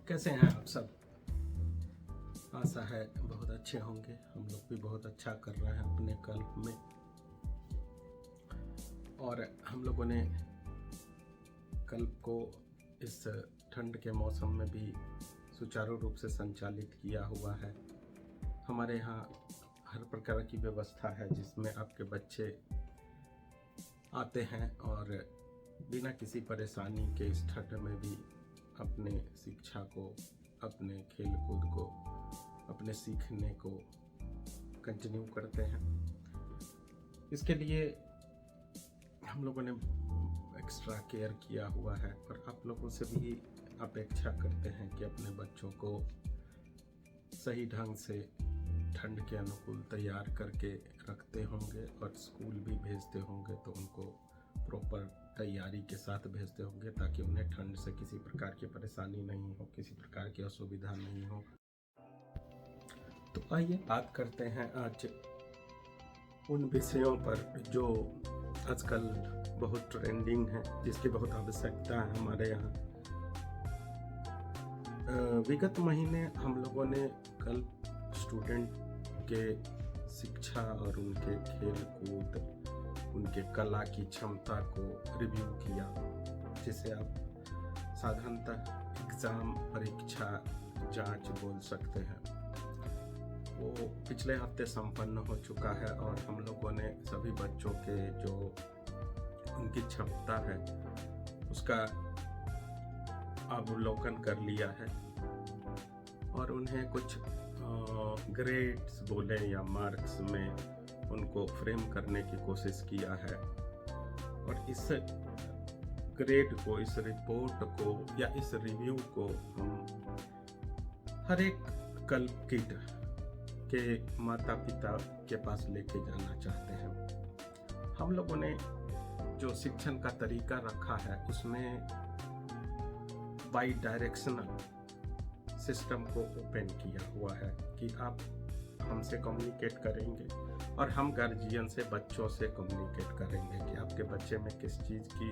कैसे हैं आप सब? आशा है बहुत अच्छे होंगे। हम लोग भी बहुत अच्छा कर रहे हैं अपने कल्प में। और हम लोगों ने कल्प को इस ठंड के मौसम में भी सुचारू रूप से संचालित किया हुआ है। हमारे यहाँ हर प्रकार की व्यवस्था है जिसमें आपके बच्चे आते हैं और बिना किसी परेशानी के इस ठंड में भी अपने शिक्षा को, अपने खेल कूद को, अपने सीखने को कंटिन्यू करते हैं। इसके लिए हम लोगों ने एक्स्ट्रा केयर किया हुआ है और आप लोगों से भी अपेक्षा करते हैं कि अपने बच्चों को सही ढंग से ठंड के अनुकूल तैयार करके रखते होंगे और स्कूल भी भेजते होंगे तो उनको प्रॉपर तैयारी के साथ भेजते होंगे ताकि उन्हें ठंड से किसी प्रकार की परेशानी नहीं हो, किसी प्रकार की असुविधा नहीं हो। तो आइए बात करते हैं आज उन विषयों पर जो आजकल बहुत ट्रेंडिंग है, जिसकी बहुत आवश्यकता है हमारे यहाँ। विगत महीने हम लोगों ने कल स्टूडेंट के शिक्षा और उनके खेल कूद, उनके कला की क्षमता को रिव्यू किया, जिसे आप साधारणतः एग्ज़ाम, परीक्षा, जांच बोल सकते हैं। वो पिछले हफ्ते संपन्न हो चुका है और हम लोगों ने सभी बच्चों के जो उनकी क्षमता है उसका अवलोकन कर लिया है और उन्हें कुछ ग्रेड्स बोले या मार्क्स में उनको फ्रेम करने की कोशिश किया है। और इस ग्रेड को, इस रिपोर्ट को या इस रिव्यू को हम हर एक कल्प किड के माता पिता के पास लेके जाना चाहते हैं। हम लोगों ने जो शिक्षण का तरीका रखा है उसमें बाई डायरेक्शनल सिस्टम को ओपन किया हुआ है कि आप हमसे कम्युनिकेट करेंगे और हम गार्जियन से बच्चों से कम्युनिकेट करेंगे कि आपके बच्चे में किस चीज़ की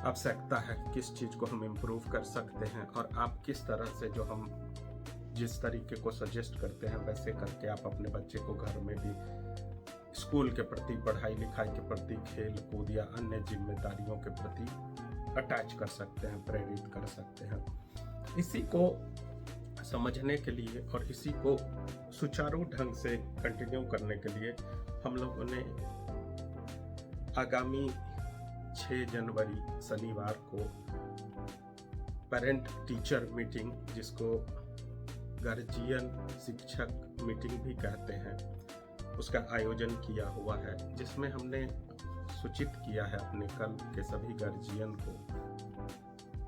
आवश्यकता है, किस चीज़ को हम इम्प्रूव कर सकते हैं और आप किस तरह से जो हम जिस तरीके को सजेस्ट करते हैं वैसे करके आप अपने बच्चे को घर में भी स्कूल के प्रति, पढ़ाई लिखाई के प्रति, खेल कूद या अन्य जिम्मेदारियों के प्रति अटैच कर सकते हैं, प्रेरित कर सकते हैं। इसी को समझने के लिए और इसी को सुचारू ढंग से कंटिन्यू करने के लिए हम लोगों ने आगामी 6 जनवरी शनिवार को पेरेंट टीचर मीटिंग, जिसको गार्जियन शिक्षक मीटिंग भी कहते हैं, उसका आयोजन किया हुआ है, जिसमें हमने सूचित किया है अपने कल के सभी गार्जियन को।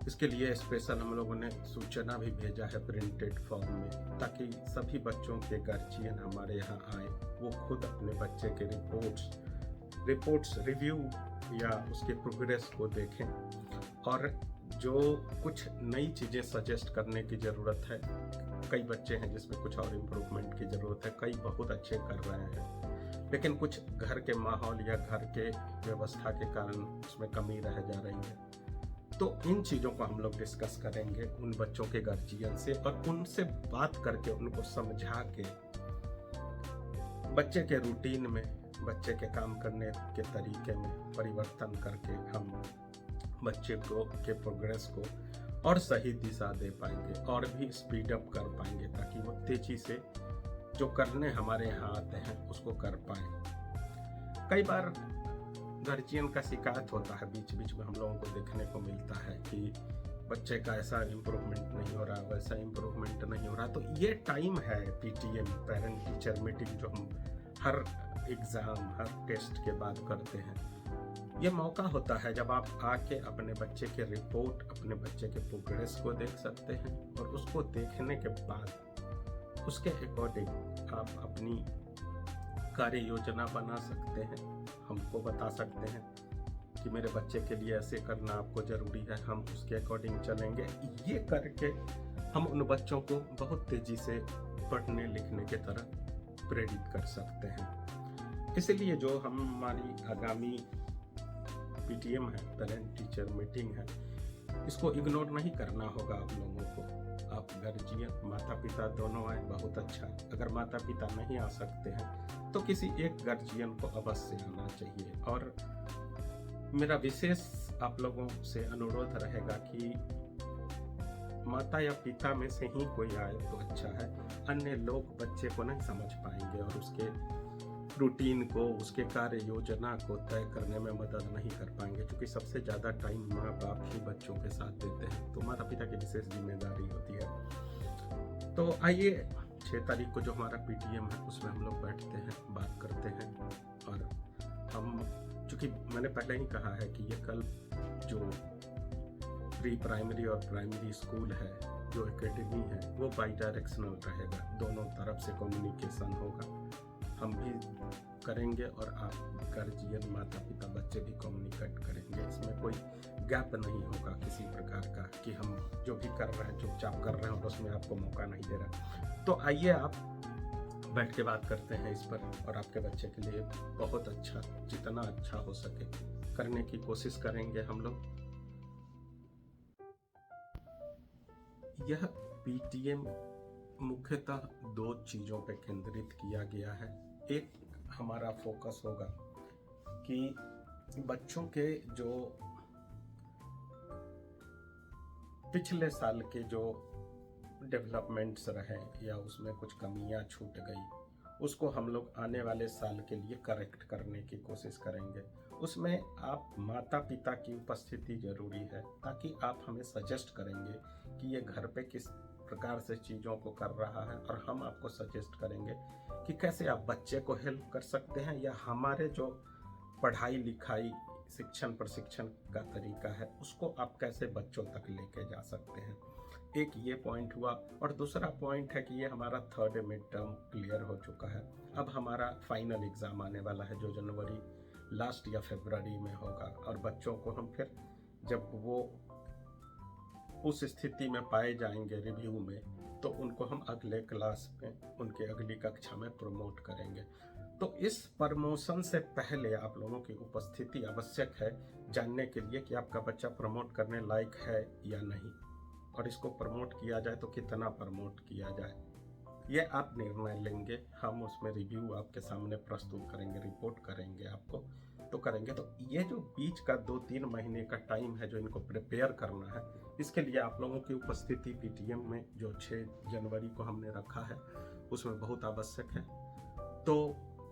इसके लिए स्पेशल हम लोगों ने सूचना भी भेजा है प्रिंटेड फॉर्म में, ताकि सभी बच्चों के गार्जियन हमारे यहाँ आए, वो खुद अपने बच्चे के रिपोर्ट्स रिव्यू या उसके प्रोग्रेस को देखें और जो कुछ नई चीज़ें सजेस्ट करने की ज़रूरत है। कई बच्चे हैं जिसमें कुछ और इम्प्रूवमेंट की ज़रूरत है, कई बहुत अच्छे कर रहे हैं, लेकिन कुछ घर के माहौल या घर के व्यवस्था के कारण उसमें कमी रह जा रही है। तो इन चीज़ों को हम लोग डिस्कस करेंगे उन बच्चों के गार्जियन से और उनसे बात करके उनको समझा के बच्चे के रूटीन में, बच्चे के काम करने के तरीके में परिवर्तन करके हम बच्चे को के प्रोग्रेस को और सही दिशा दे पाएंगे और भी स्पीड अप कर पाएंगे, ताकि वो तेजी से जो करने हमारे यहाँ आते हैं उसको कर पाए। कई बार गार्जियन का शिकायत होता है, बीच बीच में हम लोगों को देखने को मिलता है कि बच्चे का ऐसा इम्प्रूवमेंट नहीं हो रहा, वैसा इम्प्रूवमेंट नहीं हो रहा। तो ये टाइम है पीटीएम, पेरेंट टीचर मीटिंग, जो हम हर एग्ज़ाम, हर टेस्ट के बाद करते हैं। ये मौका होता है जब आप आके अपने बच्चे के रिपोर्ट, अपने बच्चे के प्रोग्रेस को देख सकते हैं और उसको देखने के बाद उसके अकॉर्डिंग आप अपनी कार्य योजना बना सकते हैं, हमको बता सकते हैं कि मेरे बच्चे के लिए ऐसे करना आपको ज़रूरी है, हम उसके अकॉर्डिंग चलेंगे। ये करके हम उन बच्चों को बहुत तेज़ी से पढ़ने लिखने की तरफ प्रेरित कर सकते हैं। इसलिए जो हमारी आगामी पीटीएम है, पेरेंट टीचर मीटिंग है, इसको इग्नोर नहीं करना होगा आप लोगों को। आप गार्जियन माता पिता दोनों आए, बहुत अच्छा। अगर माता पिता नहीं आ सकते हैं तो किसी एक गार्जियन को अवश्य आना चाहिए। और मेरा विशेष आप लोगों से अनुरोध रहेगा कि माता या पिता में से ही कोई आए तो अच्छा है। अन्य लोग बच्चे को नहीं समझ पाएंगे और उसके रूटीन को, उसके कार्य योजना को तय करने में मदद नहीं कर पाएंगे, क्योंकि सबसे ज़्यादा टाइम माँ बाप ही बच्चों के साथ देते हैं। तो माता पिता की विशेष जिम्मेदारी होती है। तो आइए 6 तारीख को जो हमारा PTM है उसमें हम लोग बैठते हैं, बात करते हैं। और हम, चूँकि मैंने पहले ही कहा है कि ये कल जो प्री प्राइमरी और प्राइमरी स्कूल है, जो एकेडमी है, वो बाई डायरेक्शनल रहेगा। दोनों तरफ से कम्युनिकेशन होगा, हम भी करेंगे और आप गार्जियन माता पिता बच्चे भी कम्युनिकेट करेंगे। इसमें कोई गैप नहीं होगा किसी प्रकार का कि हम जो भी कर रहे हैं चुपचाप कर रहे हैं और उसमें आपको मौका नहीं दे रहा। तो आइए आप बैठ के बात करते हैं इस पर, और आपके बच्चे के लिए बहुत अच्छा, जितना अच्छा हो सके करने की कोशिश करेंगे हम लोग। यह PTM मुख्यतः 2 चीज़ों पर केंद्रित किया गया है। एक हमारा फोकस होगा कि बच्चों के जो पिछले साल के जो डेवलपमेंट्स रहे या उसमें कुछ कमियां छूट गई, उसको हम लोग आने वाले साल के लिए करेक्ट करने की कोशिश करेंगे। उसमें आप माता पिता की उपस्थिति जरूरी है, ताकि आप हमें सजेस्ट करेंगे कि ये घर पे किस प्रकार से चीज़ों को कर रहा है, और हम आपको सजेस्ट करेंगे कि कैसे आप बच्चे को हेल्प कर सकते हैं, या हमारे जो पढ़ाई लिखाई शिक्षण प्रशिक्षण का तरीका है उसको आप कैसे बच्चों तक लेके जा सकते हैं। एक ये पॉइंट हुआ। और दूसरा पॉइंट है कि ये हमारा 3rd मिड टर्म क्लियर हो चुका है। अब हमारा फाइनल एग्ज़ाम आने वाला है, जो जनवरी लास्ट या फरवरी में होगा। और बच्चों को हम फिर जब वो उस स्थिति में पाए जाएंगे रिव्यू में, तो उनको हम अगले क्लास में, उनके अगली कक्षा में प्रमोट करेंगे। तो इस प्रमोशन से पहले आप लोगों की उपस्थिति आवश्यक है, जानने के लिए कि आपका बच्चा प्रमोट करने लायक है या नहीं, और इसको प्रमोट किया जाए तो कितना प्रमोट किया जाए, ये आप निर्णय लेंगे। हम उसमें रिव्यू आपके सामने प्रस्तुत करेंगे, रिपोर्ट करेंगे आपको, तो करेंगे। तो ये जो बीच का 2-3 महीने का टाइम है जो इनको प्रिपेयर करना है, इसके लिए आप लोगों की उपस्थिति PTM में जो 6 जनवरी को हमने रखा है उसमें बहुत आवश्यक है। तो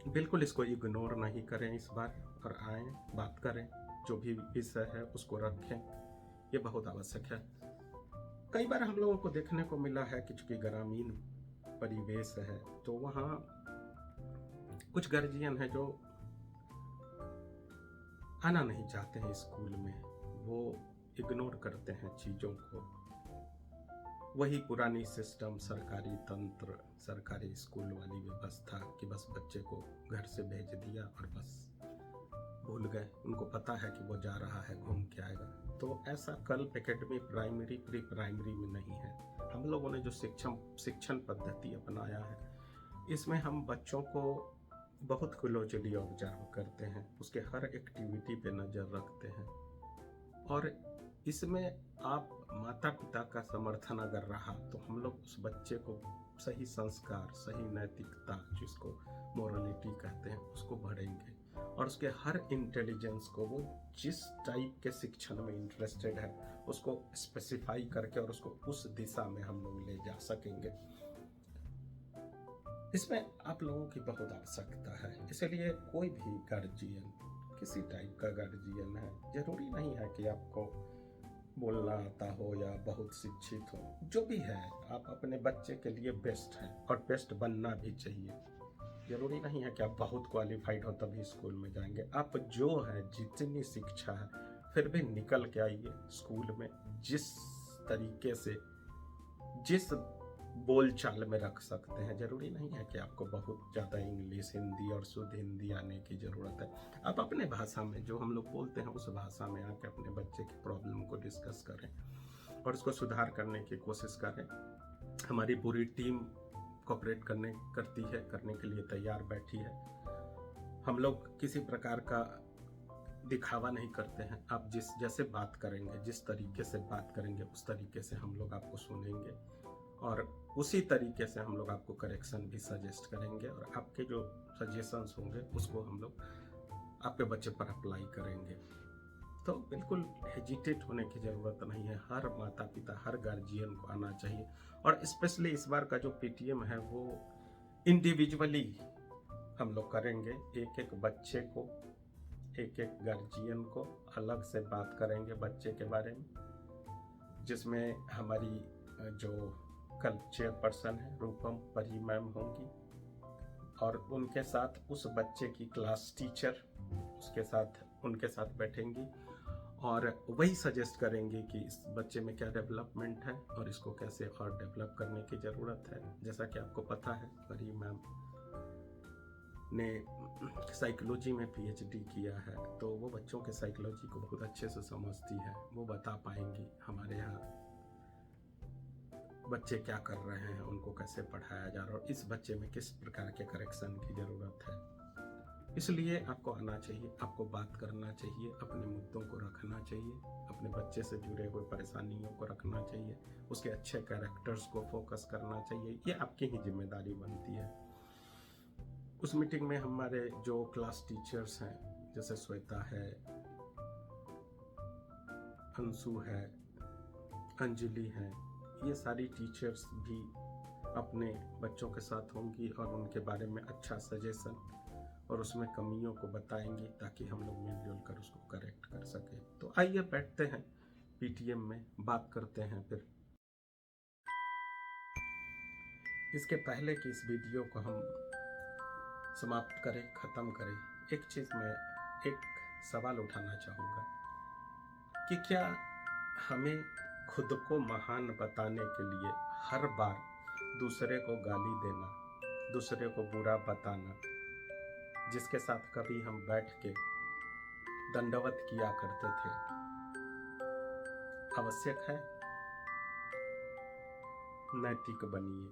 बिल्कुल इसको इग्नोर नहीं करें इस बार, और आएँ, बात करें, जो भी विषय है उसको रखें, ये बहुत आवश्यक है। कई बार हम लोगों को देखने को मिला है कि चूंकि ग्रामीण परिवेश है, तो वहाँ कुछ गार्जियन है जो आना नहीं चाहते हैं स्कूल में, वो इग्नोर करते हैं चीज़ों को। वही पुरानी सिस्टम, सरकारी तंत्र, सरकारी स्कूल वाली व्यवस्था कि बस बच्चे को घर से भेज दिया और बस भूल गए, उनको पता है कि वो जा रहा है, घूम के आएगा। तो ऐसा कल एकेडमी प्राइमरी प्री प्राइमरी में नहीं है। हम लोगों ने जो शिक्षण पद्धति अपनाया है, इसमें हम बच्चों को बहुत क्लोजली ऑब्जर्व करते हैं, उसके हर एक्टिविटी पे नज़र रखते हैं। और इसमें आप माता पिता का समर्थन अगर रहा तो हम लोग उस बच्चे को सही संस्कार, सही नैतिकता, जिसको मोरलिटी कहते हैं, उसको बढ़ेंगे, और उसके हर इंटेलिजेंस को, वो जिस टाइप के शिक्षण में इंटरेस्टेड है उसको स्पेसिफाई करके और उसको उस दिशा में हम लोग ले जा सकेंगे। इसमें आप लोगों की बहुत आवश्यकता है। इसलिए कोई भी गार्जियन, किसी टाइप का गार्जियन है, जरूरी नहीं है कि आपको बोलना आता हो या बहुत शिक्षित हो, जो भी है आप अपने बच्चे के लिए बेस्ट हैं, और बेस्ट बनना भी चाहिए। जरूरी नहीं है कि आप बहुत क्वालिफाइड हो तभी स्कूल में जाएंगे। आप जो है, जितनी शिक्षा है, फिर भी निकल के आइए स्कूल में, जिस तरीके से, जिस बोलचाल में रख सकते हैं। जरूरी नहीं है कि आपको बहुत ज़्यादा इंग्लिश, हिंदी और शुद्ध हिंदी आने की ज़रूरत है। आप अपने भाषा में, जो हम लोग बोलते हैं, उस भाषा में आके अपने बच्चे की प्रॉब्लम को डिस्कस करें और उसको सुधार करने की कोशिश करें। हमारी पूरी टीम कोऑपरेट करने के लिए तैयार बैठी है। हम लोग किसी प्रकार का दिखावा नहीं करते हैं। आप जैसे बात करेंगे, जिस तरीके से बात करेंगे, उस तरीके से हम लोग आपको सुनेंगे और उसी तरीके से हम लोग आपको करेक्शन भी सजेस्ट करेंगे और आपके जो सजेशंस होंगे उसको हम लोग आपके बच्चे पर अप्लाई करेंगे। तो बिल्कुल हेजिटेट होने की ज़रूरत नहीं है। हर माता पिता, हर गार्जियन को आना चाहिए और स्पेशली इस बार का जो पीटीएम है वो इंडिविजुअली हम लोग करेंगे। एक एक बच्चे को, एक एक गार्जियन को अलग से बात करेंगे बच्चे के बारे में, जिसमें हमारी जो कल चेयरपर्सन है रूपम परी मैम होंगी और उनके साथ उस बच्चे की क्लास टीचर उनके साथ बैठेंगी और वही सजेस्ट करेंगे कि इस बच्चे में क्या डेवलपमेंट है और इसको कैसे और डेवलप करने की ज़रूरत है। जैसा कि आपको पता है, परी मैम ने साइकोलॉजी में पीएचडी किया है, तो वो बच्चों के साइकोलॉजी को बहुत अच्छे से समझती है। वो बता पाएंगी हमारे यहाँ बच्चे क्या कर रहे हैं, उनको कैसे पढ़ाया जा रहा है और इस बच्चे में किस प्रकार के करेक्शन की ज़रूरत है। इसलिए आपको आना चाहिए, आपको बात करना चाहिए, अपने मुद्दों को रखना चाहिए, अपने बच्चे से जुड़े हुए परेशानियों को रखना चाहिए, उसके अच्छे कैरेक्टर्स को फोकस करना चाहिए। ये आपकी ही जिम्मेदारी बनती है। उस मीटिंग में हमारे जो क्लास टीचर्स हैं, जैसे श्वेता है, अंशु है, अंजलि है, ये सारी टीचर्स भी अपने बच्चों के साथ होंगी और उनके बारे में अच्छा सजेशन और उसमें कमियों को बताएंगी ताकि हम लोग मिलजुल कर उसको करेक्ट कर सकें। तो आइए बैठते हैं पीटीएम में, बात करते हैं। फिर इसके पहले कि इस वीडियो को हम समाप्त करें, ख़त्म करें, एक चीज़ में एक सवाल उठाना चाहूँगा कि क्या हमें खुद को महान बताने के लिए हर बार दूसरे को गाली देना, दूसरे को बुरा बताना, जिसके साथ कभी हम बैठ के दंडवत किया करते थे, आवश्यक है? नैतिक बनिए,